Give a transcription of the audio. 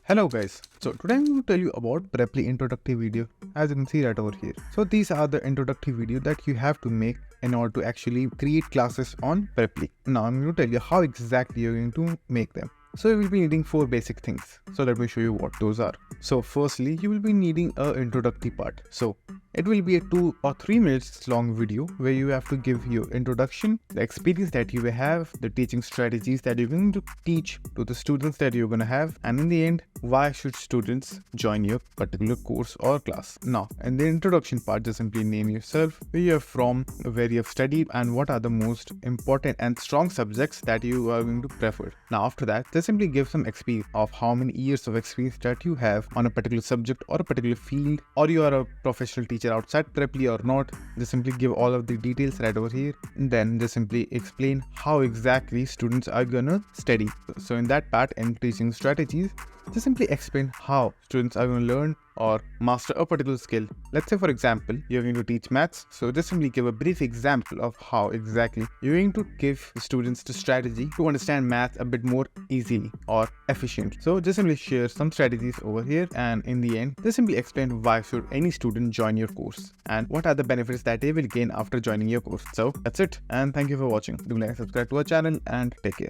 Hello guys, so today I'm going to tell you about Preply introductory video, as you can see right over here. So these are the introductory video that you have to make in order to actually create classes on Preply. Now I'm going to tell you how exactly you're going to make them. So you will be needing 4 basic things. So let me show you what those are. So firstly, you will be needing a introductory part. So it will be a 2 or 3 minutes long video where you have to give your introduction, the experience that you will have, the teaching strategies that you're going to teach to the students that you're going to have, and in the end, why should students join your particular course or class. Now, in the introduction part, just simply name yourself, where you're from, where you've studied, and what are the most important and strong subjects that you are going to prefer. Now, after that, just simply give some experience of how many years of experience that you have on a particular subject or a particular field, or you are a professional teacher outside Preply or not. Just simply give all of the details right over here, and then just simply explain how exactly students are gonna study. So in that part, in teaching strategies, just simply explain how students are going to learn or master a particular skill. Let's say, for example, you're going to teach maths. So just simply give a brief example of how exactly you're going to give the students the strategy to understand maths a bit more easily or efficiently. So just simply share some strategies over here, and in the end, just simply explain why should any student join your course and what are the benefits that they will gain after joining your course. So that's it, and thank you for watching. Do like and subscribe to our channel, and take care.